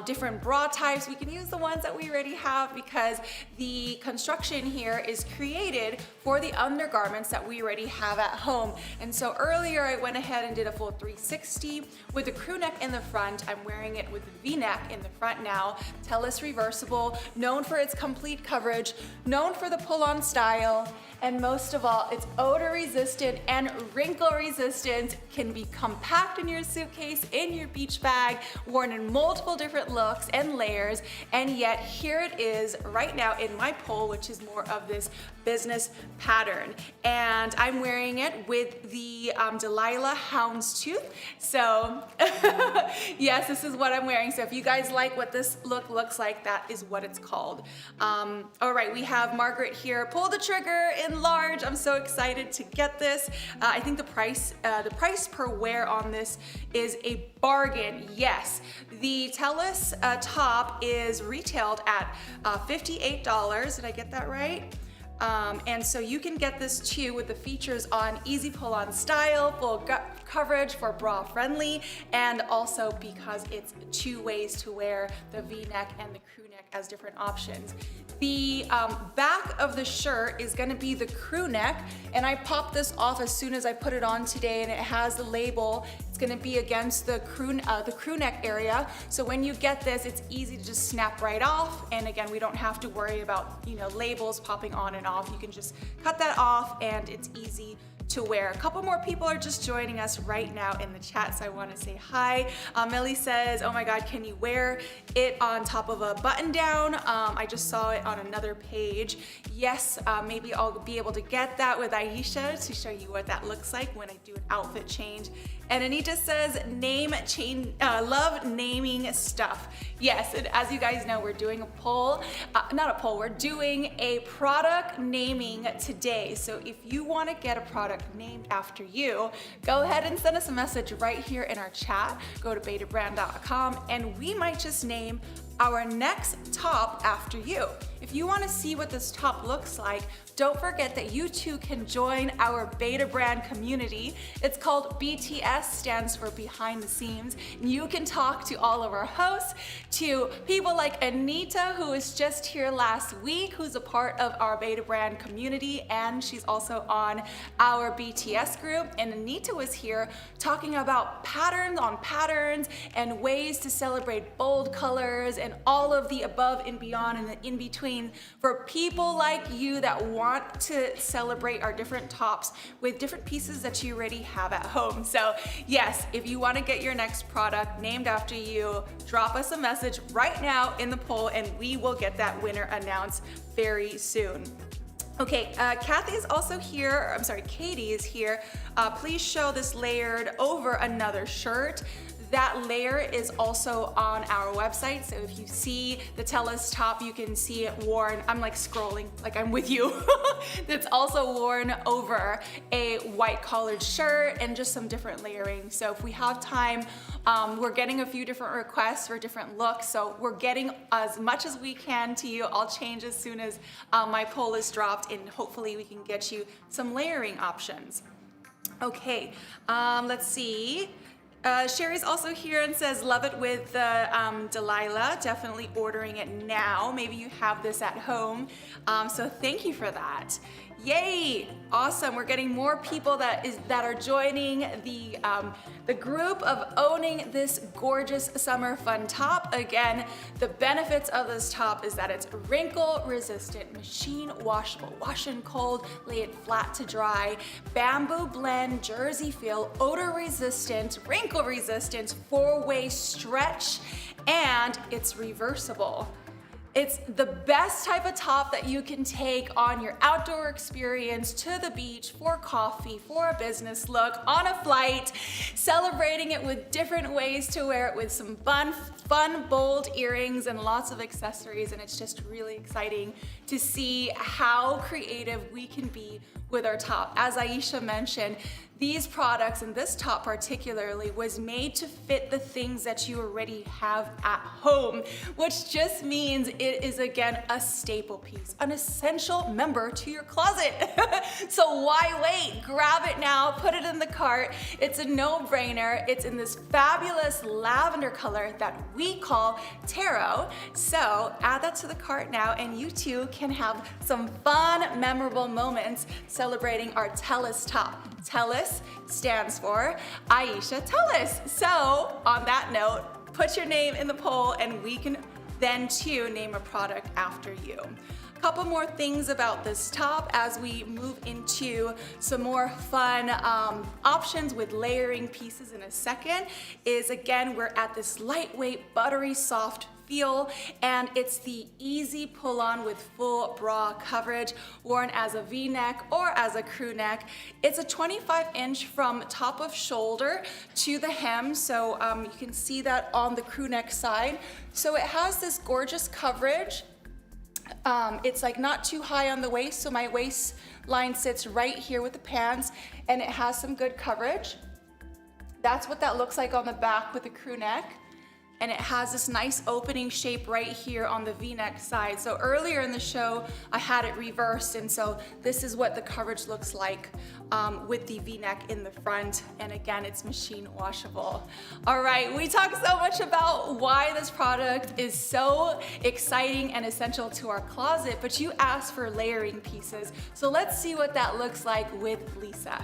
different bra types. We can use the ones that we already have because the construction here is created for the undergarments that we already have at home. And so earlier I went ahead and did a full 360 with the crew neck in the front. I'm wearing it with the V-neck in the front now. TELUS reversible, known for its complete coverage, known for the pull-on style, and most of all, it's odor resistant and wrinkle resistant, can be compact in your suitcase, in your beach bag, worn in multiple different looks and layers, and yet here it is right now in my poll, which is more of this business pattern. And I'm wearing it with the Delilah Houndstooth. So yes, this is what I'm wearing. So if you guys like what this look looks like, that is what it's called. All right, we have Margaret here. Pull the trigger in large. I'm so excited to get this. I think the price per wear on this is a bargain. Yes, the TELUS top is retailed at $58. Did I get that right? And so you can get this too with the features on easy pull-on style, full coverage for bra friendly, and also because it's two ways to wear the V-neck and the crew neck as different options. The back of the shirt is going to be the crew neck, and I popped this off as soon as I put it on today, and it has the label. It's going to be against the crew neck area. So when you get this, it's easy to just snap right off. And again, we don't have to worry about, you know, labels popping on and off. You can just cut that off, and it's easy to wear. A couple more people are just joining us right now in the chat, so I want to say hi. Millie says, oh my God, can you wear it on top of a button down? I just saw it on another page. Yes, maybe I'll be able to get that with Aisha to show you what that looks like when I do an outfit change. And Anita says, love naming stuff. Yes, and as you guys know, we're doing a poll, we're doing a product naming today. So if you want to get a product product named after you, go ahead and send us a message right here in our chat. Go to betabrand.com and we might just name our next top after you. If you want to see what this top looks like, don't forget that you too can join our Beta Brand community. It's called BTS, stands for Behind the Scenes. You can talk to all of our hosts, to people like Anita, who was just here last week, who's a part of our Beta Brand community, and she's also on our BTS group. And Anita was here talking about patterns on patterns and ways to celebrate bold colors and all of the above and beyond and the in between for people like you that want to celebrate our different tops with different pieces that you already have at home. So yes, if you want to get your next product named after you, drop us a message right now in the poll and we will get that winner announced very soon. Okay, Kathy is also here, I'm sorry, Katie is here. Please show this layered over another shirt. That layer is also on our website, so if you see the Tellus top, you can see it worn. I'm like scrolling, like I'm with you. It's also worn over a white collared shirt and just some different layering. So if we have time, we're getting a few different requests for different looks, so we're getting as much as we can to you. I'll change as soon as my poll is dropped, and hopefully we can get you some layering options. Okay, let's see. Sherry's also here and says, love it with Delilah, definitely ordering it now. Maybe you have this at home. So thank you for that. Yay, awesome. We're getting more people that are joining the group of owning this gorgeous summer fun top. Again, the benefits of this top is that it's wrinkle resistant, machine washable, wash and cold, lay it flat to dry, bamboo blend, jersey feel, odor resistant, wrinkle resistant, 4-way stretch, and it's reversible. It's the best type of top that you can take on your outdoor experience, to the beach, for coffee, for a business look, on a flight, celebrating it with different ways to wear it with some fun, bold earrings and lots of accessories. And it's just really exciting to see how creative we can be with our top. As Aisha mentioned, these products, and this top particularly, was made to fit the things that you already have at home, which just means it is, again, a staple piece, an essential member to your closet. So why wait? Grab it now, put it in the cart. It's a no-brainer. It's in this fabulous lavender color that we call taro. So add that to the cart now, and you too can have some fun, memorable moments celebrating our Tellus top. Tellus stands for Aisha Tellus. So on that note, put your name in the poll and we can then too name a product after you. A couple more things about this top as we move into some more fun options with layering pieces in a second is, again, we're at this lightweight, buttery soft feel, and it's the easy pull on with full bra coverage, worn as a V-neck or as a crew neck. It's a 25-inch from top of shoulder to the hem, so you can see that on the crew neck side. So it has this gorgeous coverage. It's like not too high on the waist, so my waistline sits right here with the pants, and it has some good coverage. That's what that looks like on the back with the crew neck. And it has this nice opening shape right here on the V-neck side. So earlier in the show, I had it reversed, and so this is what the coverage looks like with the V-neck in the front. And again, it's machine washable. All right, we talked so much about why this product is so exciting and essential to our closet, but you asked for layering pieces. So let's see what that looks like with Lisa.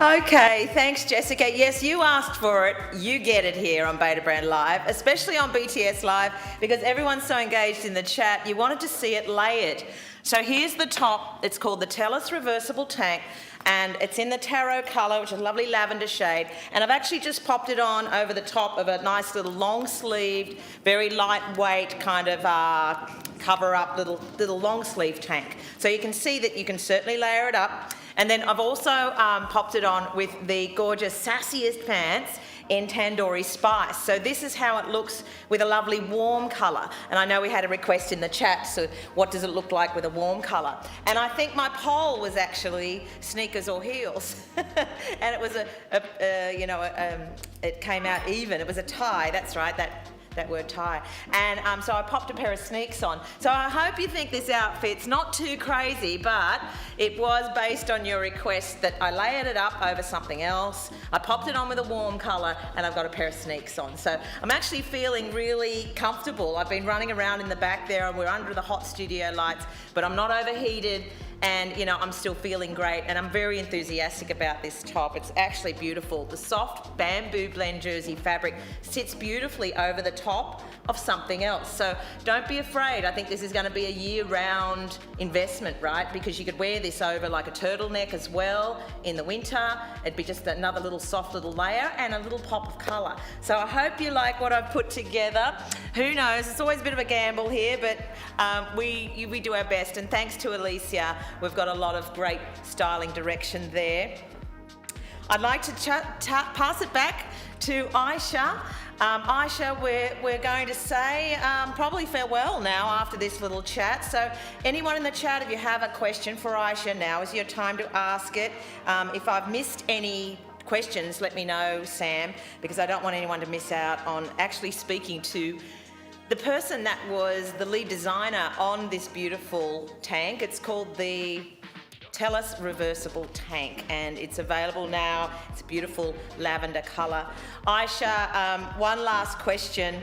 Okay, thanks Jessica. Yes, you asked for it. You get it here on Beta Brand Live, especially on BTS Live, because everyone's so engaged in the chat. You wanted to see it layered. So here's the top. It's called the Tellus Reversible Tank, and it's in the taro color, which is a lovely lavender shade. And I've actually just popped it on over the top of a nice little long-sleeved, very lightweight kind of cover-up little long-sleeve tank. So you can see that you can certainly layer it up. And then I've also popped it on with the gorgeous Sassiest pants in tandoori spice. So this is how it looks with a lovely warm colour. And I know we had a request in the chat, so what does it look like with a warm colour? And I think my poll was actually sneakers or heels. And it was it came out even. It was a tie, that's right, that word tie. And so I popped a pair of sneaks on. So I hope you think this outfit's not too crazy, but it was based on your request that I layered it up over something else. I popped it on with a warm colour, and I've got a pair of sneaks on. So I'm actually feeling really comfortable. I've been running around in the back there, and we're under the hot studio lights, but I'm not overheated. And I'm still feeling great, and I'm very enthusiastic about this top. It's actually beautiful. The soft bamboo blend jersey fabric sits beautifully over the top of something else. So don't be afraid. I think this is going to be a year-round investment, right? Because you could wear this over like a turtleneck as well in the winter. It'd be just another little soft little layer and a little pop of colour. So I hope you like what I've put together. Who knows? It's always a bit of a gamble here, but we do our best. And thanks to Alicia, we've got a lot of great styling direction there. I'd like to pass it back to Aisha. Aisha, we're going to say probably farewell now after this little chat. So anyone in the chat, if you have a question for Aisha, now is your time to ask it. If I've missed any questions, let me know, Sam, because I don't want anyone to miss out on actually speaking to the person that was the lead designer on this beautiful tank. It's called the TELUS reversible tank, and it's available now. It's a beautiful lavender colour. Aisha, one last question.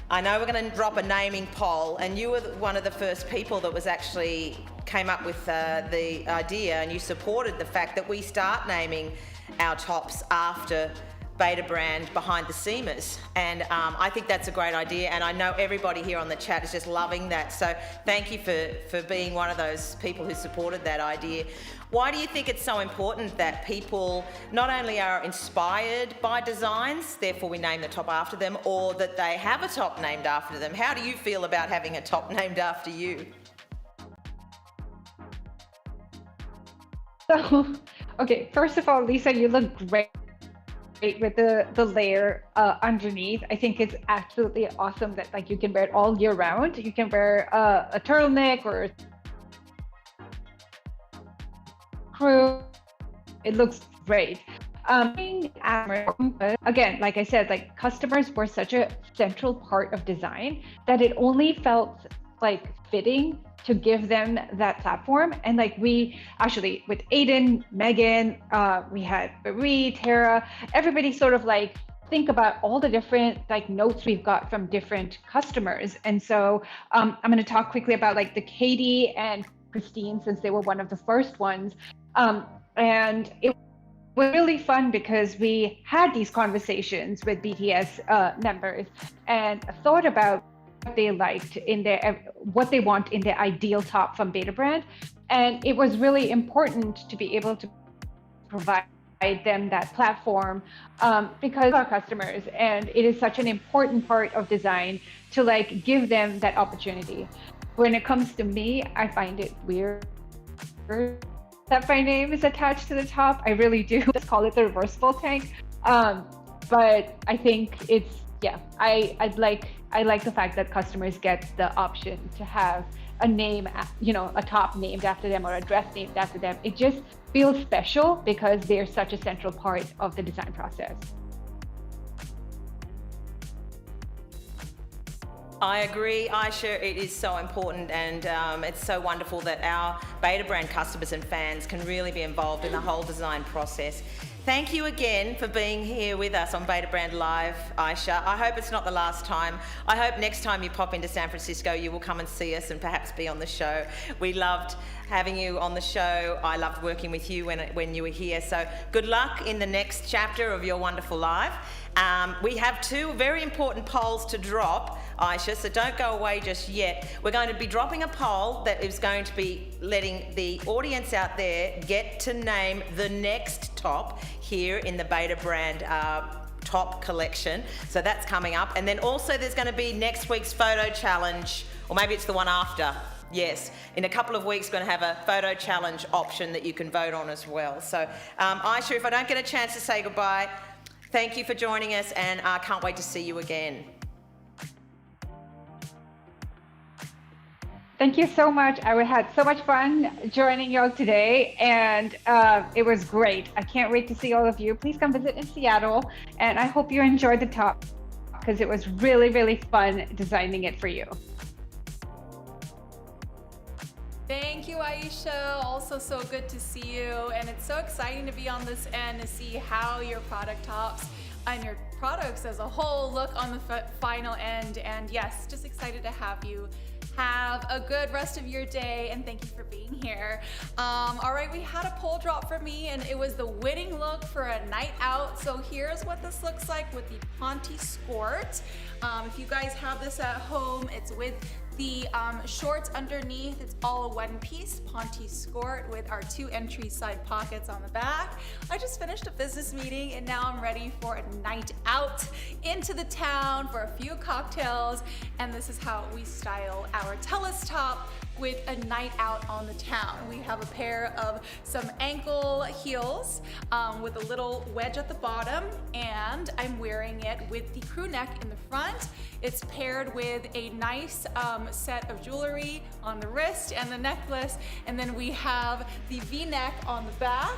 I know we're going to drop a naming poll, and you were one of the first people that was actually came up with the idea, and you supported the fact that we start naming our tops after Beta brand behind the seamers, and I think that's a great idea, and I know everybody here on the chat is just loving that. So thank you for being one of those people who supported that idea. Why do you think it's so important that people not only are inspired by designs, therefore we name the top after them, or that they have a top named after them? How do you feel about having a top named after you? So, okay, first of all, Lisa, you look great with the layer underneath. I think it's absolutely awesome that like you can wear it all year round. You can wear a turtleneck or a crew. It looks great. Again, like I said, like customers were such a central part of design that it only felt like fitting to give them that platform. And like we actually, with Aiden, Megan, we had Marie, Tara, everybody sort of like think about all the different like notes we've got from different customers. And so I'm going to talk quickly about like the Katie and Christine, since they were one of the first ones. And it was really fun because we had these conversations with BTS members and thought about what they liked in what they want in their ideal top from Beta brand. And it was really important to be able to provide them that platform because of our customers. And it is such an important part of design to like give them that opportunity. When it comes to me, I find it weird that my name is attached to the top. I really do just call it the reversible tank. But I think it's, yeah, I like the fact that customers get the option to have a name, a top named after them or a dress named after them. It just feels special because they're such a central part of the design process. I agree, Aisha, it is so important, and it's so wonderful that our Beta brand customers and fans can really be involved in the whole design process. Thank you again for being here with us on Beta Brand Live, Aisha. I hope it's not the last time. I hope next time you pop into San Francisco, you will come and see us and perhaps be on the show. We loved having you on the show. I loved working with you when you were here. So good luck in the next chapter of your wonderful life. We have two very important polls to drop, Aisha, so don't go away just yet. We're going to be dropping a poll that is going to be letting the audience out there get to name the next top here in the Beta brand top collection. So that's coming up. And then also there's going to be next week's photo challenge, or maybe it's the one after. Yes, in a couple of weeks, we're going to have a photo challenge option that you can vote on as well. So Aisha, if I don't get a chance to say goodbye, Thank you for joining us, and I can't wait to see you again. Thank you so much. I had so much fun joining you all today, and it was great. I can't wait to see all of you. Please come visit in Seattle, and I hope you enjoyed the top because it was really, really fun designing it for you. Thank you, Aisha. Also so good to see you. And it's so exciting to be on this end to see how your product tops and your products as a whole look on the final end. And yes, just excited to have you. Have a good rest of your day, and thank you for being here. All right, we had a poll drop for me, and it was the winning look for a night out. So here's what this looks like with the Ponte skirt. If you guys have this at home, it's with the shorts underneath. It's all a one-piece Ponte skirt with our 2 entry side pockets on the back. I just finished a business meeting, and now I'm ready for a night out into the town for a few cocktails. And this is how we style our Tellus top with a night out on the town. We have a pair of some ankle heels with a little wedge at the bottom, and I'm wearing it with the crew neck in the front. It's paired with a nice set of jewelry on the wrist and the necklace, and then we have the V-neck on the back.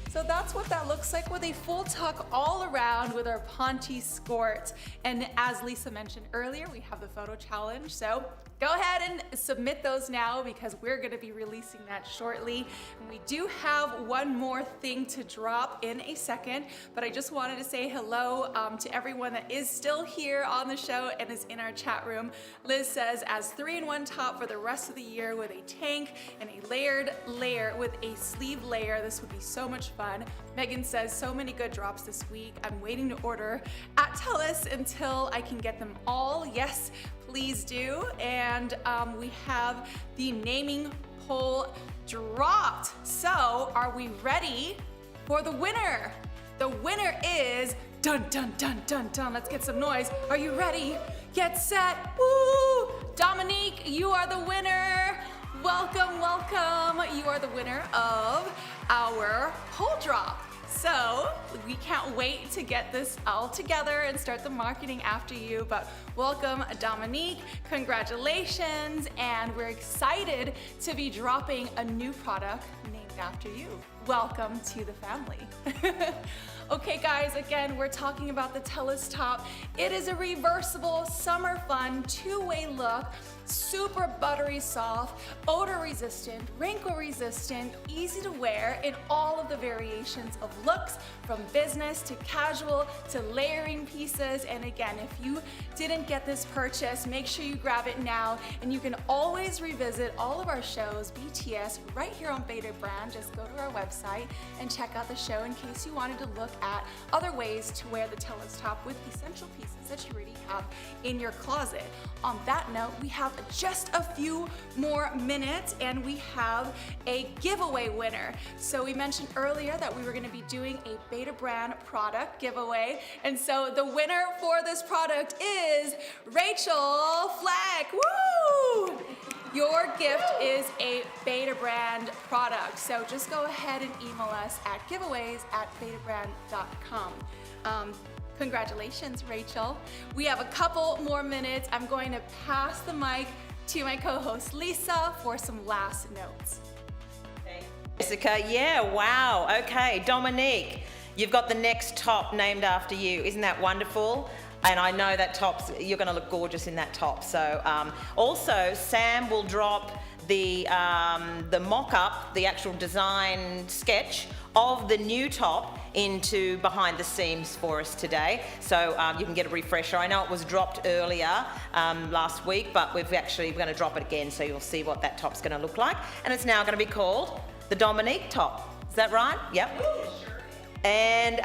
So that's what that looks like with a full tuck all around with our Ponte skirt. And as Lisa mentioned earlier, we have the photo challenge. So go ahead and submit those now because we're gonna be releasing that shortly. And we do have one more thing to drop in a second, but I just wanted to say hello to everyone that is still here on the show and is in our chat room. Liz says, as 3-in-1 top for the rest of the year with a tank and a layered layer with a sleeve layer, this would be so much fun. Megan says, so many good drops this week. I'm waiting to order at Tellus until I can get them all. Yes, please do. And we have the naming poll dropped. So are we ready for the winner? The winner is dun dun dun dun dun. Let's get some noise. Are you ready? Get set. Woo! Dominique, you are the winner. Welcome, welcome. You are the winner of our poll drop. So we can't wait to get this all together and start the marketing after you, but welcome Dominique, congratulations, and we're excited to be dropping a new product named after you. Welcome to the family. Okay guys, again, we're talking about the Tellus top. It is a reversible, summer fun, 2-way look, super buttery soft, odor resistant, wrinkle resistant, easy to wear in all of the variations of looks, from business to casual to layering pieces. And again, if you didn't get this purchase, make sure you grab it now, and you can always revisit all of our shows, BTS, right here on Beta Brand. Just go to our website and check out the show in case you wanted to look at other ways to wear the Tellus top with essential pieces that you already have in your closet. On that note, we have just a few more minutes and we have a giveaway winner. So we mentioned earlier that we were going to be doing a Beta Brand product giveaway, and so the winner for this product is Rachel Fleck. Woo! Your gift is a Beta Brand product. So just go ahead and email us at giveaways@betabrand.com. Congratulations, Rachel. We have a couple more minutes. I'm going to pass the mic to my co-host Lisa for some last notes. Thanks, Jessica. Yeah, wow. Okay, Dominique, you've got the next top named after you. Isn't that wonderful? And I know that top's, you're going to look gorgeous in that top. So also, Sam will drop the mock-up, the actual design sketch of the new top into behind the seams for us today. So you can get a refresher. I know it was dropped earlier last week, but we're going to drop it again, so you'll see what that top's going to look like. And it's now going to be called the Dominique top. Is that right? Yep. And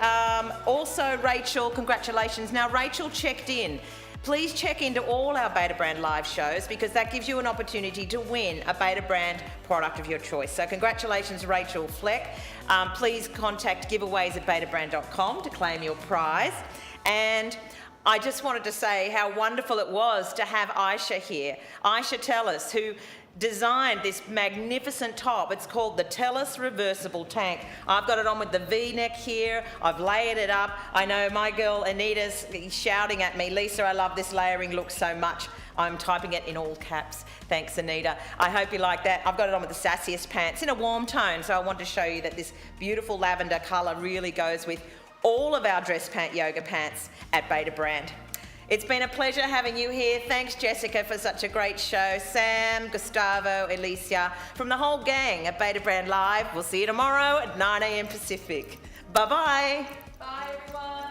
also, Rachel, congratulations. Now, Rachel checked in. Please check into all our Beta Brand live shows because that gives you an opportunity to win a Beta Brand product of your choice. So congratulations, Rachel Fleck. Please contact giveaways@betabrand.com to claim your prize. And I just wanted to say how wonderful it was to have Aisha here. Aisha Tellus, who designed this magnificent top. It's called the Tellus Reversible Tank. I've got it on with the V-neck here. I've layered it up. I know my girl Anita's shouting at me, Lisa, I love this layering look so much. I'm typing it in all caps. Thanks, Anita. I hope you like that. I've got it on with the sassiest pants in a warm tone, so I want to show you that this beautiful lavender colour really goes with all of our dress pant yoga pants at Beta Brand. It's been a pleasure having you here. Thanks, Jessica, for such a great show. Sam, Gustavo, Alicia, from the whole gang at Beta Brand Live. We'll see you tomorrow at 9 a.m. Pacific. Bye-bye. Bye, everyone.